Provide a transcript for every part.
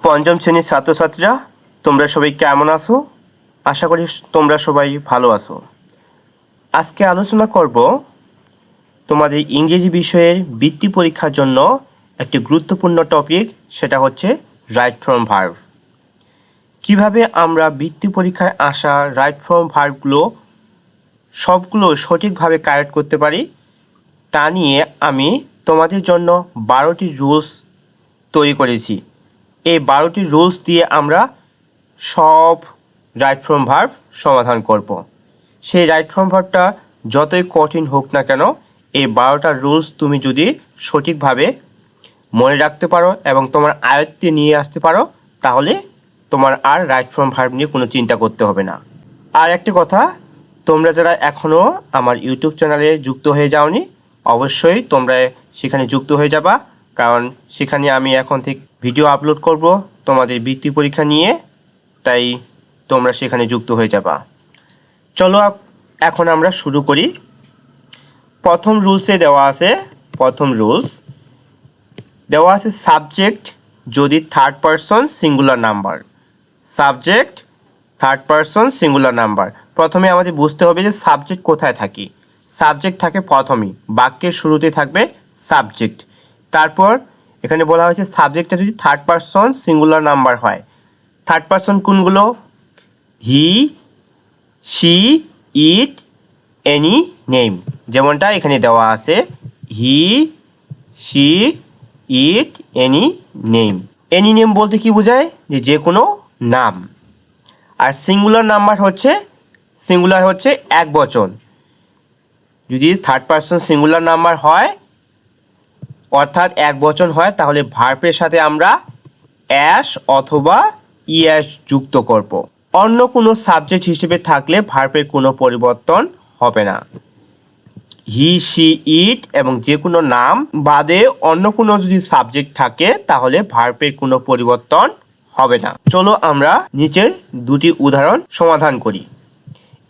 পঞ্চম শ্রেণীর ছাত্রছাত্রীরা তোমরা সবাই কেমন আছো? আশা করি তোমরা সবাই ভালো আছো। আজকে আলোচনা করব তোমাদের ইংরেজি বিষয়ের বৃত্তি পরীক্ষার জন্য একটি গুরুত্বপূর্ণ টপিক, সেটা হচ্ছে রাইট ফ্রম ভার্ব। কিভাবে আমরা বৃত্তি পরীক্ষায় আসা রাইট ফ্রম ভার্বগুলো সবগুলো সঠিকভাবে কারেক্ট করতে পারি তা নিয়ে আমি তোমাদের জন্য 12টি রুলস তৈরি করেছি। এই 12টি রুলস দিয়ে আমরা সব রাইট ফ্রম ভার্ব সমাধান করব। সেই রাইট ফ্রম ভার্বটা যতই কঠিন হোক না কেন, এই 12টা রুলস তুমি যদি সঠিকভাবে মনে রাখতে পারো এবং তোমার আয়ত্তে নিয়ে আসতে পারো, তাহলে তোমার আর রাইট ফ্রম ভার্ব নিয়ে কোনো চিন্তা করতে হবে না। আর একটি কথা, তোমরা যারা এখনও আমার ইউটিউব চ্যানেলে যুক্ত হয়ে যাওনি, অবশ্যই তোমরা সেখানে যুক্ত হয়ে যাবা, কারণ সেখানে আমি এখন থেকে ভিডিও আপলোড করব তোমাদের বৃত্তি পরীক্ষা নিয়ে, তাই তোমরা সেখানে যুক্ত হয়ে যাবা। চলো এখন আমরা শুরু করি। প্রথম রুলসে দেওয়া আছে সাবজেক্ট যদি third person singular number. Subject third person singular number. প্রথমে আমাদের বুঝতে হবে যে সাবজেক্ট কোথায় থাকে। সাবজেক্ট থাকে প্রথমেই, বাক্যের শুরুতে থাকবে সাবজেক্ট। তারপর এখানে বলা হয়েছে সাবজেক্টটা যদি থার্ড পারসন সিঙ্গুলার নাম্বার হয়। থার্ড পারসন কোনগুলো? He, she, it, any, name. যেমনটা এখানে দেওয়া আছে, he, she, it, any, name. Any name বলতে কি বোঝায়? যে কোনো নাম। আর সিঙ্গুলার হচ্ছে এক বচন। যদি থার্ড পারসন সিঙ্গুলার নাম্বার হয় অর্থাৎ এক বচন হয়, তাহলে ভার্বের সাথে আমরা অ্যাস অথবা ইএস যুক্ত করব। অন্য কোনো সাবজেক্ট হিসেবে থাকলে ভার্বের কোনো পরিবর্তন হবে না। হি, শি, ইট এবং যে কোনো নাম বাদে অন্য কোনো যদি সাবজেক্ট থাকে তাহলে ভার্বের কোনো পরিবর্তন হবে না। চলো আমরা নিচের দুটি উদাহরণ সমাধান করি।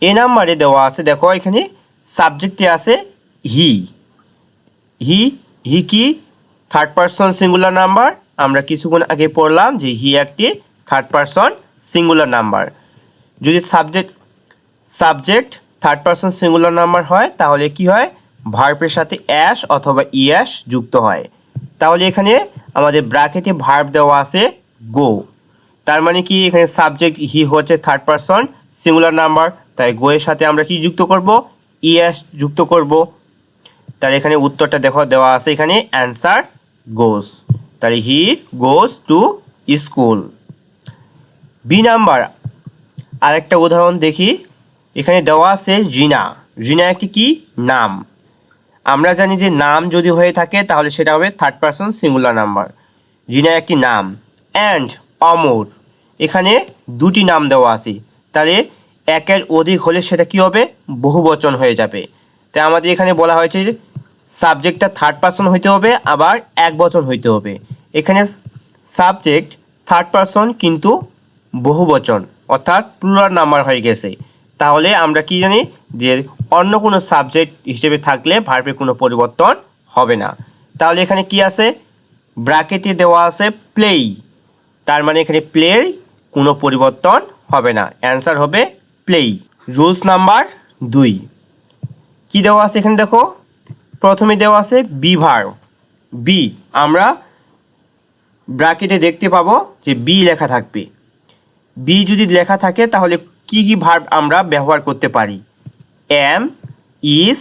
এ নাম্বারে দেওয়া আছে, দেখো এখানে সাবজেক্টে আছে হি। হি কি? Third person singular number. আমরা কিছুক্ষণ আগে পড়লাম যে হি একটি থার্ড পারসন সিঙ্গুলার নাম্বার। যদি subject third person singular number হয় তাহলে কি হয়? ভার্বের সাথে অ্যাস অথবা ইএস যুক্ত হয়। তাহলে এখানে আমাদের ব্র্যাকেটে ভার্ব দেওয়া আছে গো। তার মানে কি, এখানে সাবজেক্ট হি হচ্ছে থার্ড পারসন সিঙ্গুলার নাম্বার, তাই গো এর সাথে আমরা কি যুক্ত করব? ইএস যুক্ত করব। তাহলে এখানে উত্তরটা দেখো দেওয়া আছে, এখানে অ্যান্সার গোস। তাহলে he goes to school. B number আরেকটা উদাহরণ দেখি। এখানে দেওয়া আছে রিনা। রিনা একটি কি? নাম। আমরা জানি যে নাম যদি হয়ে থাকে তাহলে সেটা হবে থার্ড পারসন সিঙ্গুলার নাম্বার। রিনা একটি নাম। অ্যান্ড অমর, এখানে দুটি নাম দেওয়া আছে, তাহলে একের অধিক হলে সেটা কি হবে? বহুবচন হয়ে যাবে। তাই আমাদের এখানে বলা হয়েছে যে সাবজেক্টটা থার্ড পারসন হইতে হবে, আবার এক বচন হইতে হবে। এখানে সাবজেক্ট থার্ড পারসন কিন্তু বহুবচন অর্থাৎ প্লুরাল নাম্বার হয়ে গেছে। তাহলে আমরা কি জানি যে অন্য কোনো সাবজেক্ট হিসেবে থাকলে ভার্বের কোনো পরিবর্তন হবে না। তাহলে এখানে কি আছে? ব্র্যাকেটে দেওয়া আছে প্লেই। তার মানে এখানে প্লের কোনো পরিবর্তন হবে না, অ্যান্সার হবে প্লেই। রুলস নাম্বার 2 কি দেওয়া আছে এখানে দেখো। প্রথমে দেওয়া আছে বি ভার্ব। বি আমরা ব্র্যাকেটে দেখতে পাবো যে বি লেখা থাকবে। বি যদি লেখা থাকে তাহলে কি কি ভার্ব আমরা ব্যবহার করতে পারি? এম, ইজ,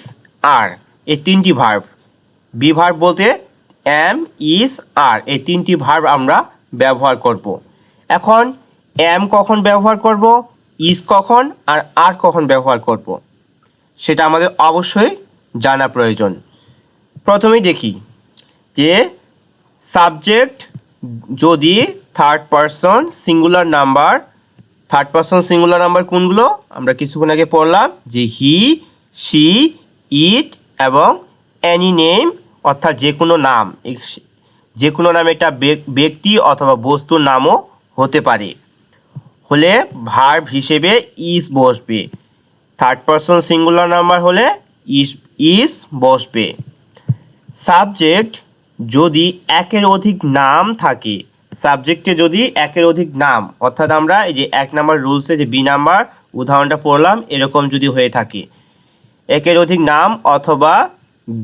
আর, এই তিনটি ভার্ব। বি ভার্ব বলতে এম, ইজ, আর, এই তিনটি ভার্ব আমরা ব্যবহার করব। এখন এম কখন ব্যবহার করব, ইজ কখন, আর কখন ব্যবহার করব, সেটা আমাদের অবশ্যই জানা প্রয়োজন। প্রথমেই দেখি যে সাবজেক্ট যদি third person singular number. Third person singular number কোনগুলো? আমরা কিছুক্ষণ আগে পড়লাম যে হি, শি, ইট এবং এনি নেম, অর্থাৎ যে কোনো নাম। যে কোনো নাম এটা ব্যক্তি অথবা বস্তুর নামও হতে পারে। হলে ভার্ব হিসেবে ইজ বসবে। থার্ড পারসন সিঙ্গুলার নাম্বার হলে ইজ বসবে। সাবজেক্ট যদি একের অধিক নাম থাকে, সাবজেক্টে যদি একের অধিক নাম, অর্থাৎ আমরা এই যে 1 নাম্বার রুলসে যে বি নাম্বার উদাহরণটা পড়লাম, এরকম যদি হয়ে থাকে একের অধিক নাম অথবা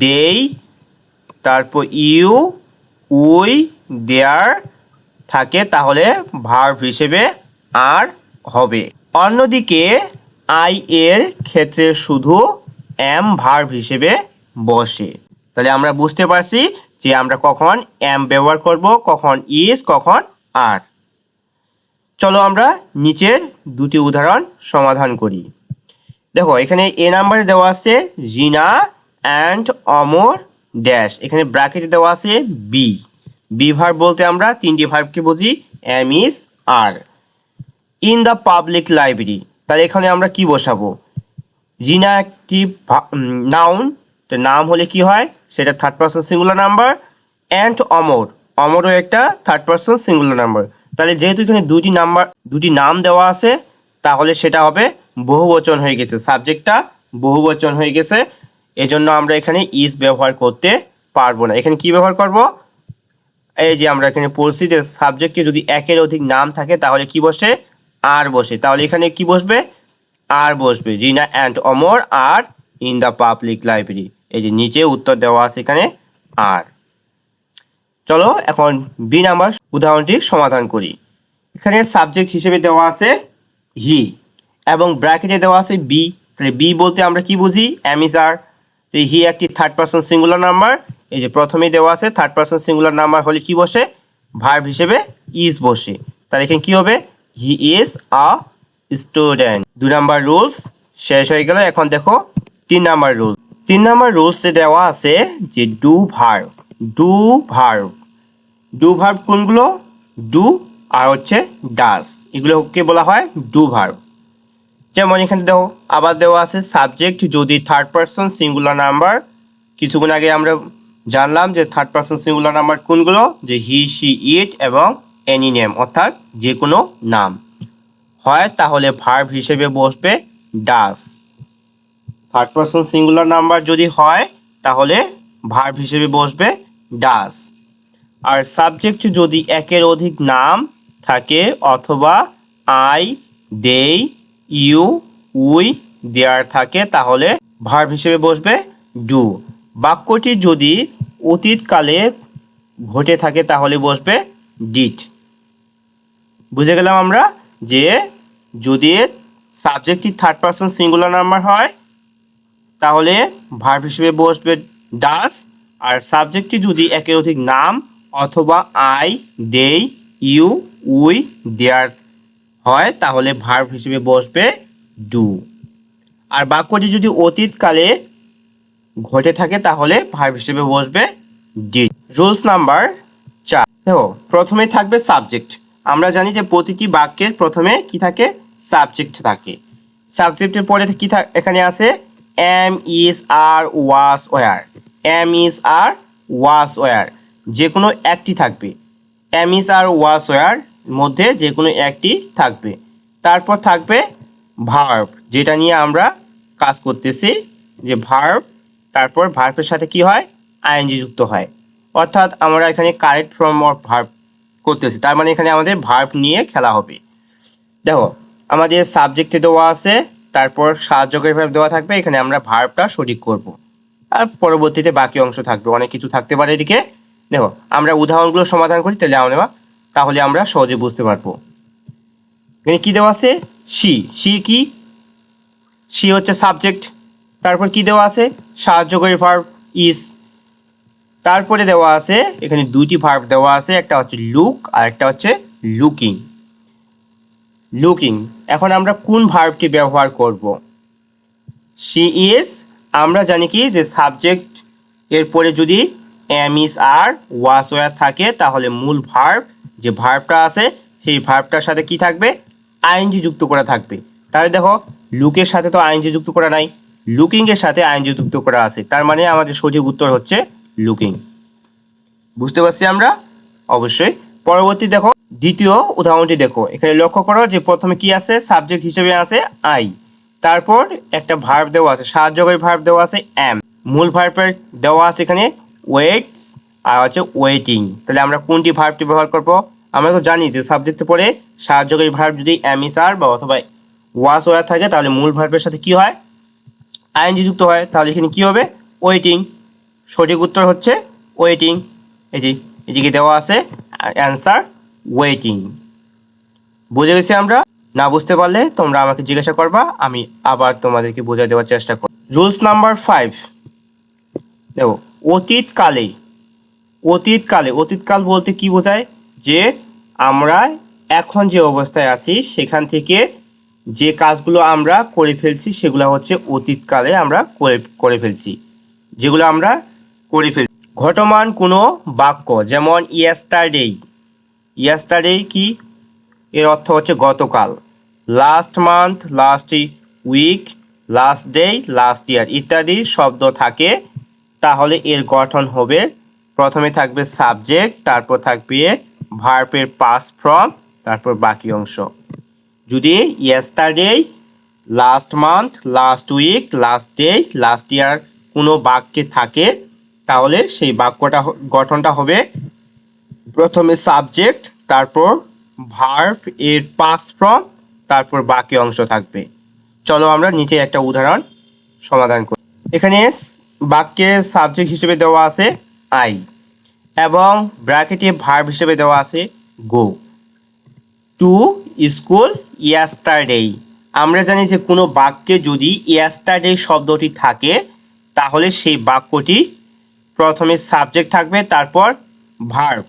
দেই, তারপর ইউ, উই, দেয়ার থাকে, তাহলে ভার্ব হিসেবে আর হবে। অন্যদিকে আই এর ক্ষেত্রে শুধু এম ভার্ব হিসেবে বসে। তাহলে আমরা বুঝতে পারছি যে আমরা কখন এম ব্যবহার করব, কখন ইজ, কখন আর। চলো আমরা নিচের দুটি উদাহরণ সমাধান করি। দেখো এখানে এ নাম্বারে দেওয়া আছে জিনা অ্যান্ড অমর ড্যাশ, এখানে ব্র্যাকেটে দেওয়া আছে বি। বি ভার্ব বলতে আমরা তিনটি ভার্বকে বুঝি, am, is, are. In the public library, তাহলে এখানে আমরা কি বসাবো? জিনা একটি নাউন, তো নাম হলে কি হয়, সেটা third person singular number. And Amar, অমরও একটা থার্ড পারসন সিঙ্গুলার নাম্বার। তাহলে যেহেতু এখানে দুটি নাম দেওয়া আছে, তাহলে সেটা হবে বহুবচন হয়ে গেছে, সাবজেক্টটা বহুবচন হয়ে গেছে। এজন্য আমরা এখানে ইজ ব্যবহার করতে পারবো না। এখানে কি ব্যবহার করব? এই যে আমরা এখানে পড়ছি যে সাবজেক্টে যদি একের অধিক নাম থাকে তাহলে কি বসে? আর বসে। তাহলে এখানে কি বসবে? আর বসবে। Rina and Amar are in the public library. এই যে নিচে উত্তর দেওয়া আছে এখানে আর। চলো এখন বি নাম্বার উদাহরণটি সমাধান করি। এখানে সাবজেক্ট হিসেবে দেওয়া আছে হি এবং ব্র্যাকেটে দেওয়া আছে বি। তাহলে বি বলতে আমরা কি বুঝি? এম, ইজ, আর। তো হি একটি থার্ড পারসন সিঙ্গুলার নাম্বার। এই যে প্রথমেই দেওয়া আছে থার্ড পারসন সিঙ্গুলার নাম্বার হলে কি বসে? ভার্ব হিসেবে ইজ বসে। তাহলে এখানে কি হবে? He is a student. 2 number rules শেষ হয়ে গেল। এখন দেখো 3 নাম্বার রুলস। 3 নাম্বার রুলসে দেওয়া আছে যে do verb. Do verb, do verb কোনগুলো? ডু আর হচ্ছে ডাস, এগুলোকে বলা হয় ডু ভার্ব। যেমন এখানে দেখো আবার দেওয়া আছে সাবজেক্ট যদি থার্ড পারসন সিঙ্গুলার নাম্বার। কিছুক্ষণ আগে আমরা জানলাম যে থার্ড পারসন সিঙ্গুলার নাম্বার কোনগুলো, যে হি, শি, ইট এবং এনি নেম, অর্থাৎ যে কোনো নাম হয় তাহলে ভার্ব হিসেবে বসবে ডাস। থার্ড পারসন সিঙ্গুলার নাম্বার যদি হয় তাহলে ভার্ব হিসেবে বসবে ডাস। আর সাবজেক্ট যদি একের অধিক নাম থাকে অথবা আই, দেই, ইউ, উই, দেয়ার থাকে তাহলে ভার্ব হিসেবে বসবে ডু। বাক্যটি যদি অতীতকালে ঘটে থাকে তাহলে বসবে ডিড। বুঝে গেলাম আমরা যে যদি সাবজেক্টটি থার্ড পারসন সিঙ্গুলার নাম্বার হয় তাহলে ভার্ব হিসেবে বসবে ডাস। আর সাবজেক্টটি যদি একের অধিক নাম অথবা আই, দেই, ইউ, উই, দেয়ার হয় তাহলে ভার্ব হিসেবে বসবে ডু। আর বাক্যটি যদি অতীতকালে ঘটে থাকে তাহলে ভার্ব হিসেবে বসবে ডিড। Rules number 4। দেখো প্রথমে থাকবে সাবজেক্ট। আমরা জানি যে প্রতিটি বাক্যের প্রথমে কি থাকে? সাবজেক্ট থাকে। সাবজেক্টের পরে কি এখানে আছে am, is, are, was, were. Am, is, are, was, were, যে কোনো একটি থাকবে। Am, is, are, was, were মধ্যে যে কোনো একটি থাকবে। তারপর থাকবে ভার্ব, যেটা নিয়ে আমরা কাজ করতেছি, যে ভার্ব। তারপর ভার্বের সাথে কি হয়? আইএনজি যুক্ত হয়, অর্থাৎ আমরা এখানে কারেক্ট ফর্ম অফ ভার্ব করতেছি, তার মানে এখানে আমাদের ভার্ব নিয়ে খেলা হবে। দেখো আমাদের সাবজেক্টে দেওয়া আছে, তারপর সাহায্যকারী ভার্ব দেওয়া থাকবে, এখানে আমরা ভার্বটা সঠিক করব। আর পরবর্তীতে বাকি অংশ থাকবে, অনেক কিছু থাকতে পারে এদিকে। দেখো আমরা উদাহরণগুলো সমাধান করি, তাহলে আমরা সহজে বুঝতে পারবো। এখানে কি দেওয়া আছে? সি। সি কি? সি হচ্ছে সাবজেক্ট। তারপর কি দেওয়া আছে? সাহায্যকারী ভার্ব ইজ। তারপরে দেওয়া আছে এখানে দুটি ভার্ব দেওয়া আছে, একটা হচ্ছে লুক আর একটা হচ্ছে লুকিং। লুকিং, এখন আমরা কোন ভার্বটি ব্যবহার করব? She is. আমরা জানি কি যে সাবজেক্ট এর পরে যদি am, is, are, was, were থাকে তাহলে মূল ভার্ব যে ভার্বটা আছে সেই ভার্বটার সাথে কি থাকবে? আইএনজি যুক্ত করা থাকবে। তাহলে দেখো লুকের সাথে তো আইএনজি যুক্ত করা নাই, লুকিং এর সাথে আইএনজি যুক্ত করা আছে, তার মানে আমাদের সঠিক উত্তর হচ্ছে লুকিং। বুঝতে পারছি আমরা? অবশ্যই। পরবর্তী দেখো দ্বিতীয় উদাহরণটি দেখো, এখানে লক্ষ্য করো যে প্রথমে কি আছে? সাবজেক্ট হিসেবে আছে আই, তারপর একটা ভার্ব দেওয়া আছে, সাহায্যকারী ভার্ব দেওয়া আছে এম, মূল ভার্বের দেওয়া আছে এখানে ওয়েটস আর হচ্ছে ওয়েটিং। তাহলে আমরা কোনটি ভার্বটি ব্যবহার করব? আমরা তো জানি যে সাবজেক্টে পরে সাহায্যকারী ভার্ব যদি এম ইস আর বা অথবা ওয়াজ ওয়ার থাকে তাহলে মূল ভার্বের সাথে কি হয়, আইএনজি যুক্ত হয়। তাহলে এখানে কি হবে, ওয়েটিং। সঠিক উত্তর হচ্ছে ওয়েটিং। এদিকে দেওয়া আছে অ্যান্সার ওয়েটিং। বুঝে গেছি আমরা? না বুঝতে পারলে তোমরা আমাকে জিজ্ঞাসা করবা, আমি আবার তোমাদেরকে বোঝাই দেওয়ার চেষ্টা করব। রুলস নাম্বার 5, দেখো অতীতকালে। অতীতকাল বলতে কি বোঝায়, যে আমরা এখন যে অবস্থায় আছি সেখান থেকে যে কাজগুলো আমরা করে ফেলছি সেগুলো হচ্ছে অতীতকালে আমরা করে ফেলছি, যেগুলো আমরা করে ফেলছি। ঘটমান কোনো বাক্য, যেমন ইয়েস্টারডে কি, এর অর্থ হচ্ছে গতকাল। Last month, last week, last day, last year ইত্যাদি শব্দ থাকে, তাহলে এর গঠন হবে, প্রথমে থাকবে সাবজেক্ট, তারপর থাকবে ভার্বের পাস্ট ফর্ম, তারপর বাকি অংশ। যদি yesterday, last month, last week, last day, last year কোনো বাক্যে থাকে, তাহলে সেই বাক্যটা গঠনটা হবে প্রথমে সাবজেক্ট, তারপর ভার্ব এর পাস্ট ফর্ম, তারপর বাকি অংশ থাকবে। চলো আমরা নিচে একটা উদাহরণ সমাধান করি। এখানে বাক্যের সাবজেক্ট হিসেবে দেওয়া আছে আই এবং ব্র্যাকেটে ভার্ব হিসেবে দেওয়া আছে গো টু স্কুল ইয়েস্টারডে। আমরা জানি যে কোনো বাক্যে যদি ইয়েস্টারডে শব্দটি থাকে তাহলে সেই বাক্যটি প্রথমে সাবজেক্ট থাকবে, তারপর ভার্ব,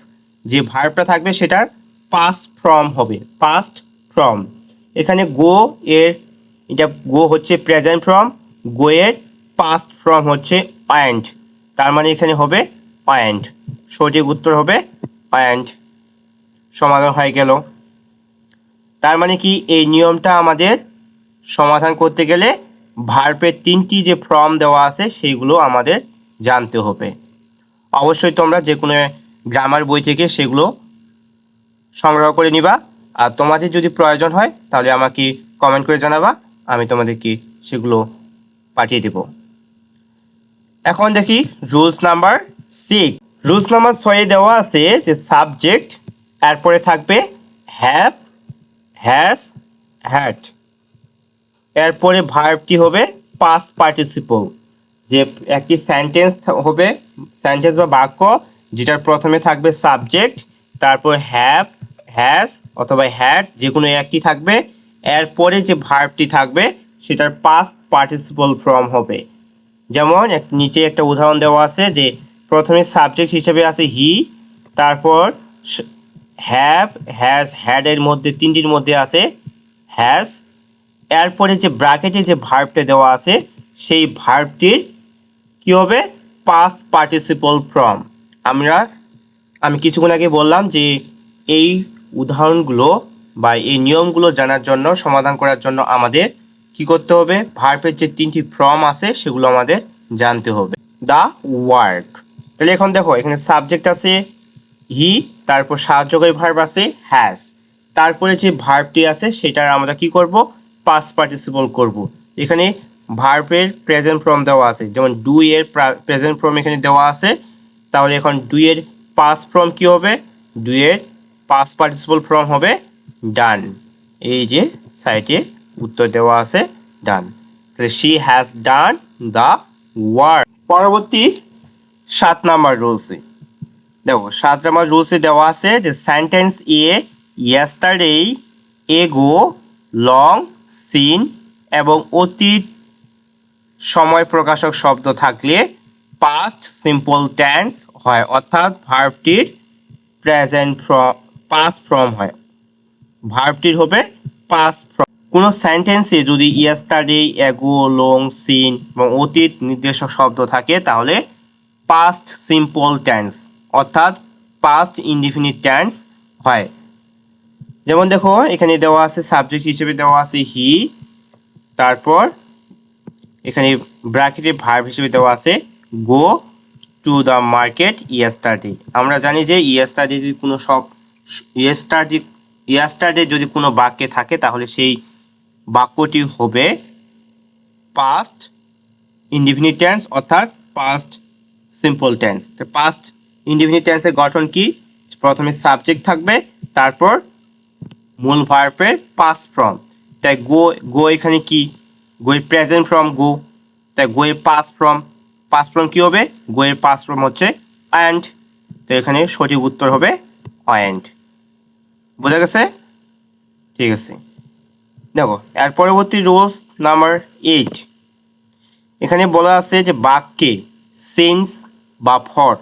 যে ভার্বটা থাকবে সেটার পাস্ট ফর্ম হবে, পাস্ট ফর্ম। এখানে গো এর, এটা গো হচ্ছে প্রেজেন্ট ফর্ম, গো এর পাস্ট ফর্ম হচ্ছে ওয়েন্ট, তার মানে এখানে হবে ওয়েন্ট। সঠিক উত্তর হবে ওয়েন্ট। সমাধান হয়ে গেল। তার মানে কি, এই নিয়মটা আমাদের সমাধান করতে গেলে ভার্বের 3টি যে ফর্ম দেওয়া আছে সেইগুলো আমাদের জানতে হবে। অবশ্যই তোমরা যে কোনো গ্রামার বই থেকে সেগুলো সংগ্রহ করে নিবা, আর তোমাদের যদি প্রয়োজন হয় তাহলে আমাকে কমেন্ট করে জানাবা, আমি তোমাদেরকে সেগুলো পাঠিয়ে দেব। এখন দেখি রুলস নাম্বার 6। রুলস নাম্বার 6 দেওয়া আছে যে সাবজেক্ট, এরপরে থাকবে হ্যাভ, হ্যাজ, হ্যাড, এরপরে ভার্বটি হবে পাস্ট পার্টিসিপল। যে একটি সেন্টেন্স হবে, সেন্টেন্স বা বাক্য, যেটার প্রথমে থাকবে সাবজেক্ট, তারপর হ্যাভ, হ্যাজ অথবা হ্যাড, যে কোনো একটি থাকবে, এরপরে যে ভার্বটি থাকবে সেটার পাস্ট পার্টিসিপল ফর্ম হবে। যেমন নিচে একটা উদাহরণ দেওয়া আছে যে প্রথমে সাবজেক্ট হিসেবে আছে হি, তারপর হ্যাভ, হ্যাজ, হ্যাড এর মধ্যে 3টির মধ্যে আছে হ্যাজ, এরপরে যে ব্র্যাকেটে যে ভার্বটা দেওয়া আছে সেই ভার্বটির কি হবে, পাস্ট পার্টিসিপল ফর্ম। আমি কিছুক্ষণ আগে বললাম যে এই উদাহরণগুলো বা এই নিয়মগুলো জানার জন্য, সমাধান করার জন্য আমাদের কি করতে হবে, ভার্বের যে 3টি ফর্ম আছে সেগুলো আমাদের জানতে হবে। দ্য ওয়ার্ক, তাহলে এখন দেখো এখানে সাবজেক্ট আছে হি, তারপর সাহায্যকারী ভার্ব আছে হ্যাজ, তারপরে যে ভার্বটি আছে সেটার আমরা কি করব, পাস্ট পার্টিসিপল করব। এখানে ভার্বের প্রেজেন্ট ফর্ম দেওয়া আছে, যেমন ডু এর প্রেজেন্ট ফর্ম এখানে দেওয়া আছে, তাহলে এখন ডু এর পাস্ট ফর্ম কি হবে, ডু এর পাস্ট পার্টিসিপল ফর্ম হবে ডান। এই যে সাইটে উত্তর দেওয়া আছে ডান। তাহলে she has done the work. পরবর্তী 7 নাম্বার রুলসে দেখো, 7 নাম্বার রুলসে দেওয়া আছে যে সেন্টেন্স এ ইয়েস্টারডে, এগো, লং, সিন এবং অতীত সময় প্রকাশক শব্দ থাকলে পাস্ট সিম্পল টেন্স হয়, অর্থাৎ ভার্বটির প্রেজেন্ট ফর্ম, পাস্ট ফর্ম হয়, ভার্বটির হবে পাস্ট ফর্ম। কোনো সেন্টেন্সে যদি ইয়েস্টারডে, এগো, লং, সিন এবং অতীত নির্দেশক শব্দ থাকে তাহলে পাস্ট সিম্পল টেন্স অর্থাৎ পাস্ট ইনডিফিনিট টেন্স হয়। যেমন দেখো এখানে দেওয়া আছে সাবজেক্ট হিসেবে দেওয়া আছে হি, তারপর এখানে ব্র্যাকেটে ভার্ব হিসেবে দেওয়া আছে go to the market yesterday. আমরা জানি যে ইয়েস্টারডে যদি কোনো ইয়েস্টারডে যদি কোনো বাক্যে থাকে তাহলে সেই বাক্যটি হবে পাস্ট ইনডিফিনিট টেন্স অর্থাৎ past simple tense. Past indefinite টেন্সের গঠন কি, প্রথমে সাবজেক্ট থাকবে, তারপর মূল ভার্বের পাস্ট ফর্ম। তাই গো এখানে কি, গো এর প্রেজেন্ট ফর্ম গো, তাই গো এর পাস্ট ফর্ম কি হবে, গো এর পাস্ট ফর্ম হচ্ছে ওয়েন্ট। তো এখানে সঠিক উত্তর হবে ওয়েন্ট। বোঝা গেছে? ঠিক আছে, দেখো এর পরবর্তী রুলস নাম্বার 8। এখানে বলা আছে যে বাক্যে সিন্স বা ফর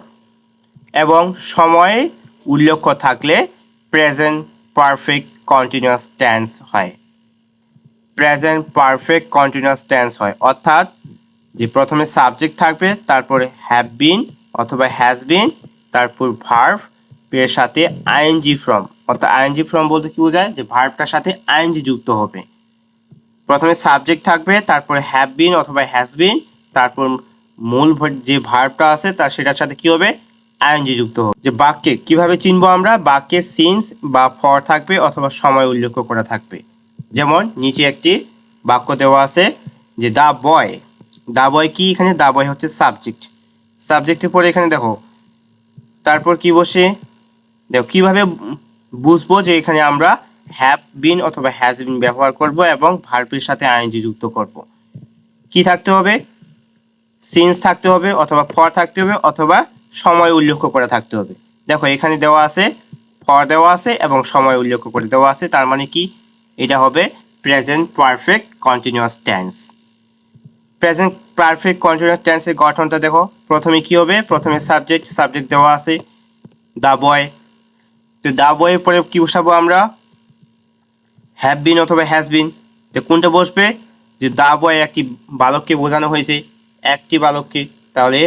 এবং সময়ে উল্লেখ থাকলে প্রেজেন্ট পারফেক্ট কন্টিনিউয়াস টেন্স হয়। প্রেজেন্ট পারফেক্ট কন্টিনিউয়াস টেন্স হয়, অর্থাৎ যে প্রথমে সাবজেক্ট থাকবে, তারপরে হ্যাভ বিন অথবা হ্যাজ বিন, তারপর ভার্ব এর সাথে আইএনজি ফর্ম। অর্থাৎ আইএনজি ফর্ম বলতে কি বোঝায়, যে ভার্বটার সাথে আইএনজি যুক্ত হবে। প্রথমে সাবজেক্ট থাকবে, তারপরে হ্যাভ বিন অথবা হ্যাজ বিন, তারপর মূল যে ভার্বটা আছে তার সেটার সাথে কি হবে, আইএনজি যুক্ত হবে। যে বাক্যে কিভাবে চিনবো আমরা, বাক্যে সিন্স বা ফর থাকবে অথবা সময় উল্লেখ করা থাকবে। যেমন নিচে একটি বাক্য দেওয়া আছে যে দা বয় কি, এখানে দা বয় হচ্ছে সাবজেক্ট, সাবজেক্টের পরে এখানে দেখো তারপর কি বসে, দেখো কিভাবে বুঝবো যে এখানে আমরা হ্যাভ বিন অথবা হ্যাজ বিন ব্যবহার করব এবং ভার্বের সাথে আইএনজি যুক্ত করব। কি থাকতে হবে, সিন্স থাকতে হবে অথবা ফর থাকতে হবে অথবা সময় উল্লেখ করে থাকতে হবে। দেখো এখানে দেওয়া আছে ফর দেওয়া আছে এবং সময় উল্লেখ করে দেওয়া আছে, তার মানে কি, এটা হবে present perfect continuous tense. Present perfect continuous টেন্সের গঠনটা দেখো, প্রথমে কি হবে, প্রথমে সাবজেক্ট দেওয়া আছে দা বয়। তো দা বয়ের পরে কি বসাবো আমরা, হ্যাভ বিন অথবা হ্যাজ বিন। তো কোনটা বসবে, যে দা বয় একটি বালককে বোঝানো হয়েছে, একটি বালককে, তাহলে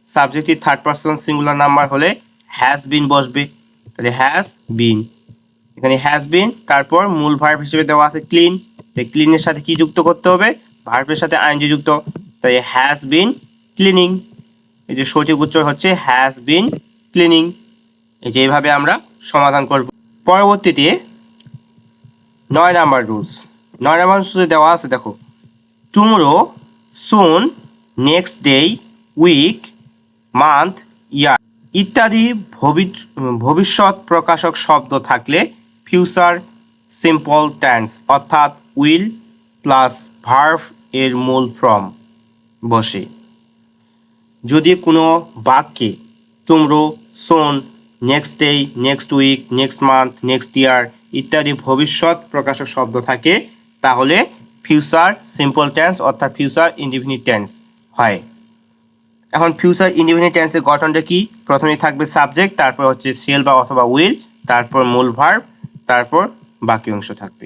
সাবজেক্টটি থার্ড পারসন সিঙ্গুলার নাম্বার হলে হ্যাজ বিন বসবে, তাহলে হ্যাজ বিন। এখানে হ্যাজ বিন, তারপর মূল ভার্ব হিসেবে দেওয়া আছে ক্লিন, তাই ক্লিনের সাথে কি যুক্ত করতে হবে, ভার্বের সাথে আইএনজি যুক্ত, তাই হ্যাজ বিন ক্লিনিং। এই যে সঠিক উত্তর হচ্ছে হ্যাজ বিন ক্লিনিং। এই যে এইভাবে আমরা সমাধান করব। পরবর্তীতে 9 নাম্বার রুলস। 9 নাম্বার রুলসে দেওয়া আছে দেখো, tomorrow, soon, next day, week, month, year ইত্যাদি ভবিষ্যৎ প্রকাশক শব্দ থাকলে ফিউচার সিম্পল টেন্স অর্থাৎ উইল প্লাস ভার্ব এর মূল ফর্ম বসে। যদি কোনো বাক্যে tomorrow, soon, next day, next week, next month, next year ইত্যাদি ভবিষ্যৎ প্রকাশক শব্দ থাকে, তাহলে ফিউচার সিম্পল টেন্স অর্থাৎ ফিউচার ইনডিফিনিট টেন্স হয়। এখন ফিউচার ইনডিফিনিট টেন্সের গঠনটা কি, প্রথমে থাকবে সাবজেক্ট, তারপর হচ্ছে শেল বা অথবা উইল, তারপর মূল ভার্ব, তারপর বাকি অংশ থাকবে।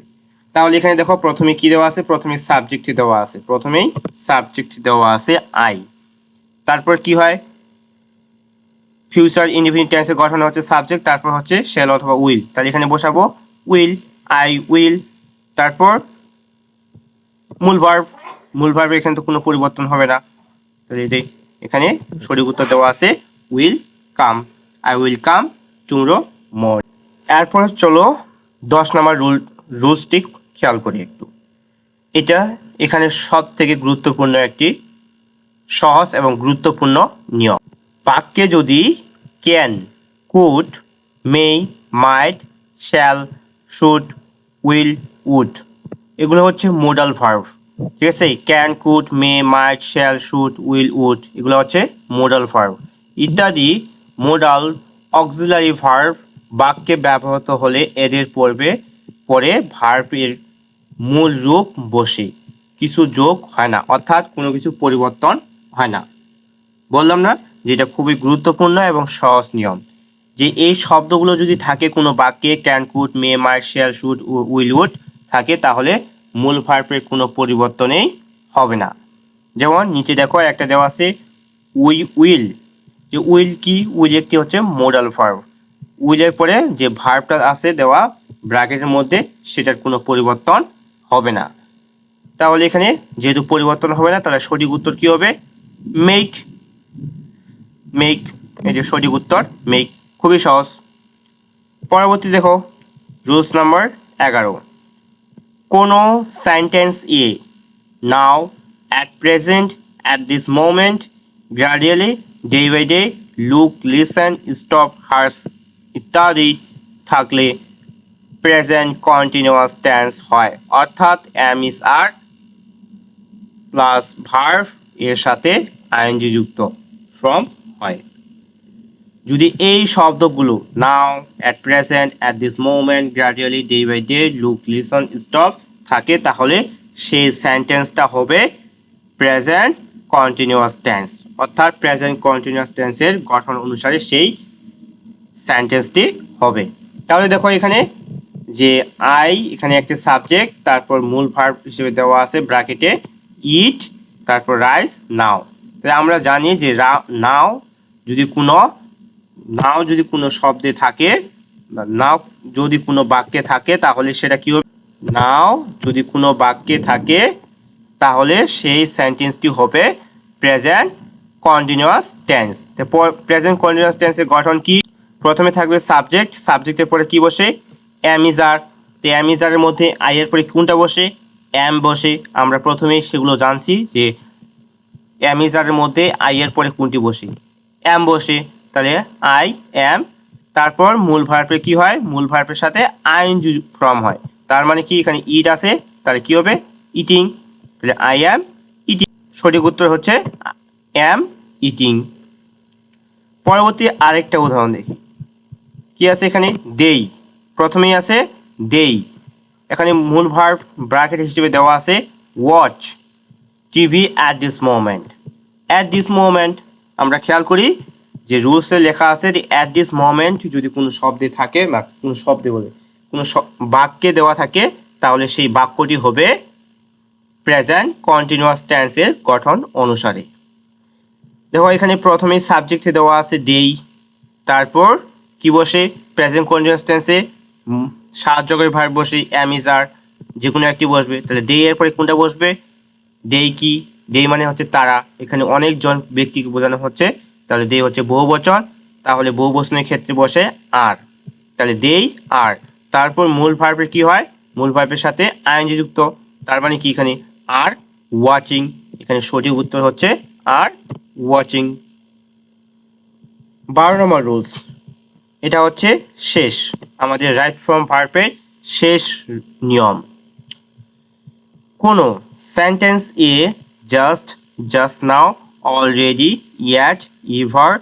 তাহলে এখানে দেখো প্রথমে কি দেওয়া আছে, প্রথমে সাবজেক্ট দেওয়া আছে, প্রথমেই সাবজেক্ট দেওয়া আছে আই। তারপর কি হয়, ফিউচার ইনডিফিনিট টেন্সের গঠন হচ্ছে সাবজেক্ট, তারপর হচ্ছে শেল অথবা উইল, তাহলে এখানে বসাবো উইল, আই উইল, তারপর মূল ভার্ব এখানে তো কোনো পরিবর্তন হবে না, তাহলে এটাই এখানে সঠিক উত্তর দেওয়া আছে will come, I will come tomorrow morning. এরপর চলো 10 নম্বর রুলসটি খেয়াল করি একটু। এটা এখানে সব থেকে গুরুত্বপূর্ণ একটি সহজ এবং গুরুত্বপূর্ণ নিয়ম। বাক্যে যদি can, could, may, might, shall, should, will, would এগুলো হচ্ছে মোডাল ভার্ব, ঠিক আছে। Can, could, may, might, shall, should, will, would এগুলো হচ্ছে মোডাল ভার্ব। ইত্যাদি মোডাল অক্সিলারি ভার্ব বাক্যে ব্যবহৃত হলে এদের পরে ভার্বের মূল রূপ বসে, কিছু যোগ হয় না, অর্থাৎ কোনো কিছু পরিবর্তন হয় না। বললাম না যে এটা খুবই গুরুত্বপূর্ণ এবং সহজ নিয়ম, যে এই শব্দগুলো যদি থাকে কোনো বাক্যে, can, could, may, might, shall, should, will, would থাকে, তাহলে মূল ভার্বের কোনো পরিবর্তনই হবে না। যেমন নিচে দেখো একটা দেওয়া আছে উইল, যে উইল কি, উইল একটি হচ্ছে মোডাল ভার্ব। উইলের পরে যে ভার্বটা আছে দেওয়া ব্র্যাকেটের মধ্যে, সেটার কোনো পরিবর্তন হবে না। তাহলে এখানে যেহেতু পরিবর্তন হবে না, তাহলে সঠিক উত্তর কি হবে, মেক। এই যে সঠিক উত্তর মেক, খুবই সহজ। পরবর্তী দেখো রুলস নাম্বার 11। কোনো সেন্টেন্স এ now, at present, at this moment, gradually, day by day, look, listen, stop, hark ইত্যাদি থাকলে প্রেজেন্ট কন্টিনিউয়াস টেন্স হয়, অর্থাৎ am is are plus verb এর সাথে আইএনজি যুক্ত ফ্রম হয়। যদি এই শব্দগুলো now, at present, at this moment, gradually, day by day, look, listen, stop থাকে, তাহলে সেই সেন্টেন্সটা হবে প্রেজেন্ট কন্টিনিউয়াস টেন্স, অর্থাৎ প্রেজেন্ট কন্টিনিউয়াস টেন্সের গঠন অনুসারে সেই সেন্টেন্সটি হবে। তাহলে দেখো এখানে যে আই, এখানে একটা সাবজেক্ট, তারপর মূল ভার্ব হিসেবে দেওয়া আছে ব্র্যাকেটে ইট, তারপর রাইস, নাও। তাহলে আমরা জানি যে নাও যদি কোনো শব্দে থাকে, নাও যদি কোনো বাক্যে থাকে, তাহলে সেটা কি হবে? নাও যদি কোনো বাক্যে থাকে তাহলে সেই সেন্টেন্সটি হবে present continuous tense. Present continuous টেন্সের গঠন কি? প্রথমে থাকবে সাবজেক্ট, সাবজেক্টের পরে কি বসে? এম ইজ আর। তো এম ইজ আরের মধ্যে আই এর পরে কোনটা বসে? এম বসে। আমরা প্রথমেই সেগুলো জানছি যে এম ইজ আরের মধ্যে আই এর পরে কোনটি বসে? এম বসে। তাহলে আই এম, তারপর মূল ভার্বের কি হয়? মূল ভার্বের সাথে আইএনজি ফর্ম হয়। তার মানে কি এখানে ইট আছে, তাহলে কি হবে? ইটিং। তাহলে আই এম ইটিং। সঠিক উত্তর হচ্ছে এম ইটিং। পরবর্তী আরেকটা উদাহরণ দেখি। কি আছে এখানে? দেই। প্রথমেই আছে দেই। এখানে মূল ভার্ব ব্র্যাকেট হিসেবে দেওয়া আছে watch TV at this moment. At this moment আমরা খেয়াল করি যে রুলসে লেখা আছে যে অ্যাট দিস মোমেন্ট যদি কোনো শব্দে থাকে বা কোনো শব্দে বলে কোনো বাক্যে দেওয়া থাকে, তাহলে সেই বাক্যটি হবে প্রেজেন্ট কন্টিনিউয়াস টেন্সের গঠন অনুসারে। দেখো এখানে প্রথমেই সাবজেক্টে দেওয়া আছে দেই, তারপর কি বসে? প্রেজেন্ট কন্টিনিউয়াস টেন্সে সাহায্যকারী ভার্ব বসে এম ইজ আর, যে কোনো একটি বসবে। তাহলে দেই এর পরে কোনটা বসবে? দেই কি? দেই মানে হচ্ছে তারা, এখানে অনেকজন ব্যক্তিকে বোঝানো হচ্ছে, তাহলে দেই হচ্ছে বহুবচন, তাহলে বহুবচনের ক্ষেত্রে বসে আর, তাহলে দেই আর। তারপর মূল ভার্বের কি হয়? মূল ভার্বের সাথে আইএনজি যুক্ত, তার মানে কি এখানে আর ওয়াচিং। এখানে সঠিক উত্তর হচ্ছে আর ওয়াচিং। 12 নম্বর রুলস, এটা হচ্ছে শেষ, আমাদের রাইট ফ্রম ভার্বের শেষ নিয়ম। কোনো সেন্টেন্স এ just, just now, already, yet, ever,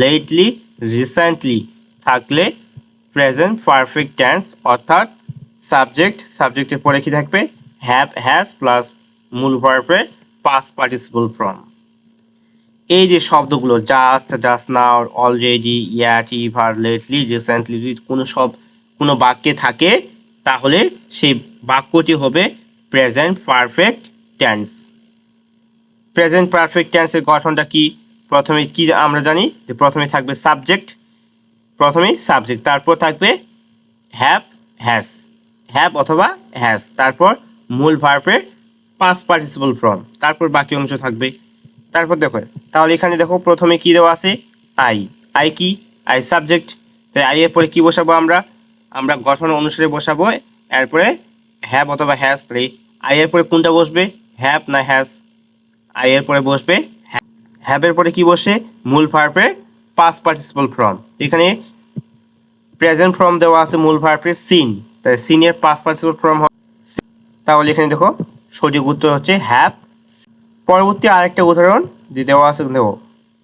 lately, recently থাকলে প্রেজেন্ট পারফেক্ট টেন্স, অর্থাৎ সাবজেক্ট, সাবজেক্টের পরে কি থাকবে? হ্যাভ, হ্যাজ প্লাস মূল ভার্বের পাস্ট পার্টিসিপল ফর্ম। এই যে শব্দগুলো just, just now, already, yet, ever, lately, recently যদি কোনো বাক্যে থাকে, তাহলে সেই বাক্যটি হবে present perfect tense. Present perfect টেন্সের গঠনটা কি? প্রথমে কি আমরা জানি যে প্রথমে থাকবে সাবজেক্ট, তারপর থাকবে হ্যাভ, হ্যাজ, হ্যাভ অথবা হ্যাজ, তারপর মূল ভার্বের পাস্ট পার্টিসিপল ফর্ম, তারপর বাকি অংশ থাকবে। তারপর দেখো, তাহলে এখানে দেখো প্রথমে কি দেওয়া আছে? আই। আই কি? I subject. তাই আই এর পরে কি বসাবো? আমরা গঠন অনুসারে বসাবো। এরপরে হ্যাভ অথবা হ্যাজ। তাহলে আই এর পরে কোনটা বসবে? হ্যাভ না হ্যাজ? আই এর পরে বসবে হ্যাভ। এর পরে কি বসে? মূল ভার্বের পাস্ট পার্টিসিপল ফর্ম। এখানে প্রেজেন্ট ফর্ম দেওয়া আছে মূল ভার্বের সিন, তাই সিন এর পাস্ট পার্টিসিপল ফর্ম হবে। তাহলে এখানে দেখো সঠিক উত্তর হচ্ছে হ্যাভ। পরবর্তী আরেকটা উদাহরণ যে দেওয়া আছে, দেখো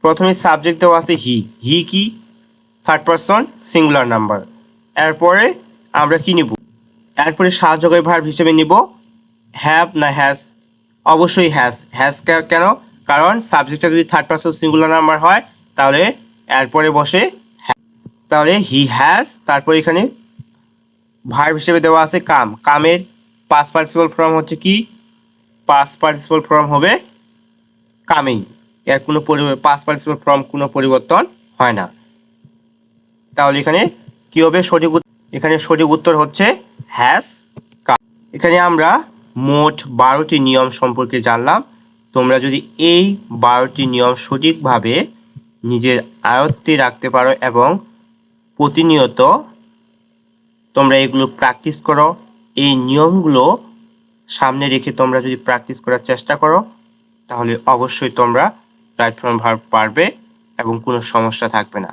প্রথমে সাবজেক্ট দেওয়া আছে হি। হি কি? Third person singular number. এরপরে আমরা কি নিব? এরপরে সাহায্যকারী ভার্ব হিসেবে নিব হ্যাভ না হ্যাজ? অবশ্যই হ্যাজ। হ্যাজ কেন? কারণ সাবজেক্টটা যদি থার্ড পারসন সিঙ্গুলার নাম্বার হয়, তাহলে এরপরে বসে তাহলে হি হ্যাজ। তারপর এখানে ভার্ব হিসেবে দেওয়া আছে কাম। কামের পাস্ট পার্টিসিপল ফর্ম হচ্ছে কি? পাস্ট পার্টিসিপল ফর্ম হবে কামিং। এর কোনো পাস্ট পার্টিসিপল ফর্ম কোনো পরিবর্তন হয় না। তাহলে এখানে কি হবে? এখানে সঠিক উত্তর হচ্ছে হ্যাজ কাম। এখানে আমরা মোট 12টি নিয়ম সম্পর্কে জানলাম। তোমরা যদি এই 12টি নিয়ম সঠিকভাবে নিজের আয়ত্তে রাখতে পারো এবং প্রতিনিয়ত তোমরা এগুলো প্র্যাকটিস করো, এই নিয়মগুলো সামনে রেখে তোমরা যদি প্র্যাকটিস করার চেষ্টা করো, তাহলে অবশ্যই তোমরা রাইট ফ্রম ভার্ব পারবে এবং কোনো সমস্যা থাকবে না।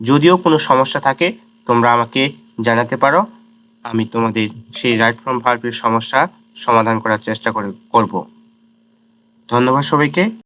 যদিও কোনো সমস্যা থাকে তোমরা আমাকে জানাতে পারো। আমি তোমাদের সেই রাইট ফ্রম ভার্বের সমস্যা সমাধান করার চেষ্টা করব। ধন্যবাদ সবাইকে।